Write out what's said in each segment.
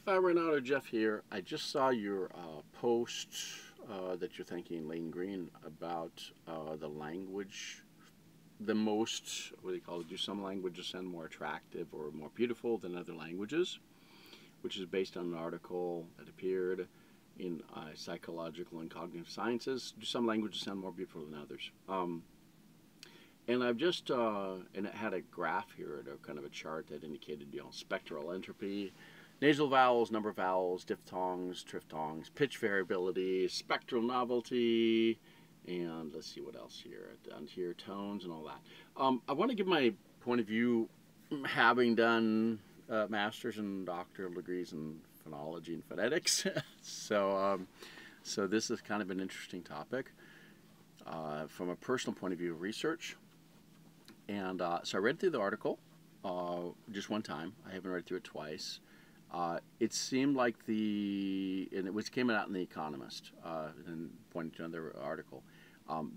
Hi Renato, Jeff here. I just saw your post that you're thanking Lane Green about the language, the most, what do you call it? Do some languages sound more attractive or more beautiful than other languages? Which is based on an article that appeared in Psychological and Cognitive Sciences. Do some languages sound more beautiful than others? And I've just, and it had a graph here, kind of a chart that indicated, spectral entropy, nasal vowels, number of vowels, diphthongs, triphthongs, pitch variability, spectral novelty, and let's see what else here. Down here, tones and all that. I want to give my point of view, having done master's and doctoral degrees in phonology and phonetics. So this is kind of an interesting topic from a personal point of view of research. And so I read through the article just one time. I haven't read through it twice. It seemed like and it came out in The Economist, and pointing to another article.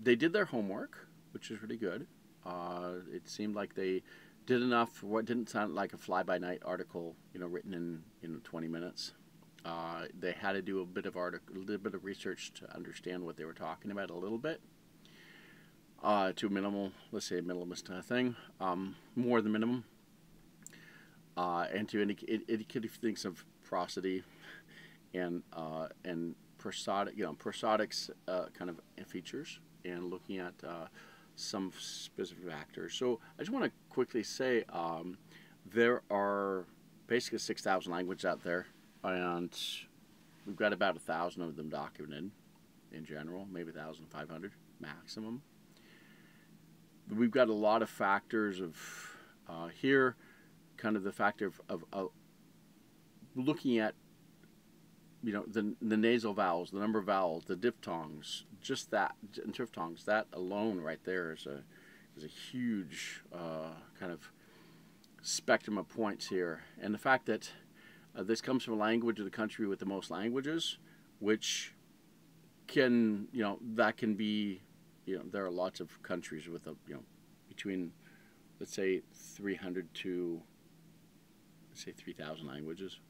They did their homework, which is really good. It seemed like they did enough. What didn't sound like a fly-by-night article, written in 20 minutes. They had to do a little bit of research to understand what they were talking about a little bit. To a minimal, let's say a minimalist thing, more than minimum, and to indicate things of prosody and prosodic, prosodics kind of features, and looking at some specific factors. So I just want to quickly say there are basically 6,000 languages out there, and we've got about 1,000 of them documented in general, maybe 1,500 maximum. We've got a lot of factors of here, kind of the factor of looking at, the nasal vowels, the number of vowels, the diphthongs, just that, and triphthongs. That alone, right there, is a huge kind of spectrum of points here, and the fact that this comes from a language of the country with the most languages, which can, that can be. There are lots of countries with between, let's say, 300 to, let's say, 3,000 languages,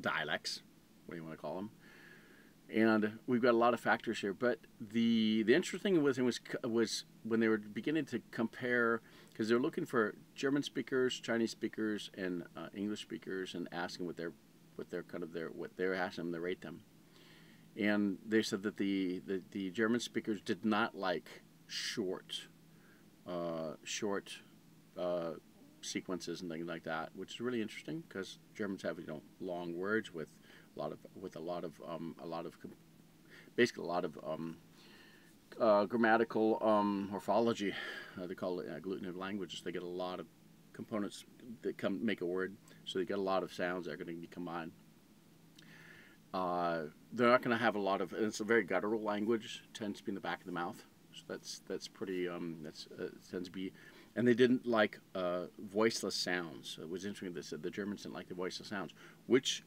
dialects, what do you want to call them? And we've got a lot of factors here. But the interesting was when they were beginning to compare, because they're looking for German speakers, Chinese speakers, and English speakers, and asking what they're asking them to rate them. And they said that the German speakers did not like short sequences and things like that, which is really interesting because Germans have long words with a lot of grammatical morphology. They call it agglutinative languages. They get a lot of components that make a word, so they get a lot of sounds that are going to be combined. They're not going to have a lot of. It's a very guttural language. Tends to be in the back of the mouth. So that's pretty. Tends to be. And they didn't like voiceless sounds. It was interesting. They said the Germans didn't like the voiceless sounds, which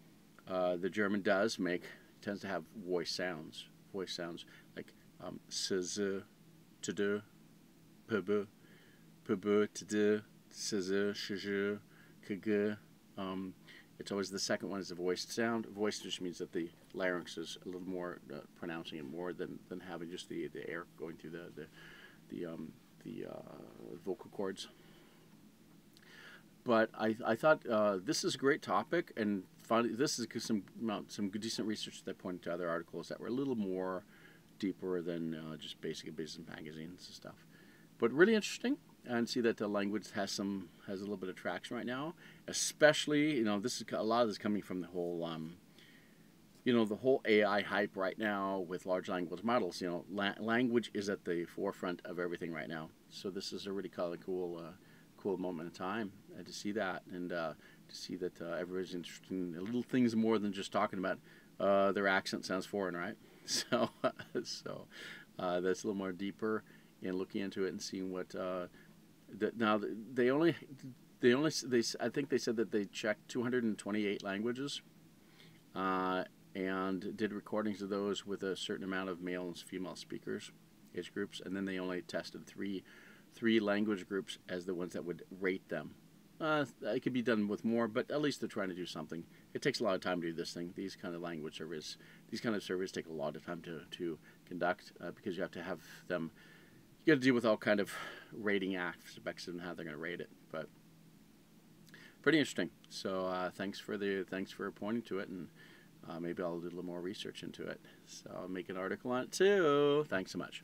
the German does make. Tends to have voice sounds. Voice sounds like s, to do, p, to do, s, sh, k. It's always the second one is a voiced sound. Voice just means that the larynx is a little more pronouncing it more than having just the air going through the vocal cords. But I thought this is a great topic, and this is some decent research that pointed to other articles that were a little more deeper than just basic business magazines and stuff. But really interesting, and see that the language has a little bit of traction right now, especially this is a lot of this coming from the whole the whole AI hype right now with large language models. Language is at the forefront of everything right now, so this is a really kind of cool moment in time to see that, and to see that everybody's interested in little things more than just talking about their accent sounds foreign, right? So that's a little more deeper. And looking into it and seeing what now I think they said that they checked 228 languages and did recordings of those with a certain amount of male and female speakers, age groups, and then they only tested three language groups as the ones that would rate them. it could be done with more, but at least they're trying to do something. It takes a lot of time to do this thing. These kind of language surveys, these kind of surveys take a lot of time to conduct because you have to have them. You got to deal with all kind of rating aspects and how they're going to rate it. But pretty interesting. So thanks for pointing to it, and maybe I'll do a little more research into it. So I'll make an article on it too. Thanks so much.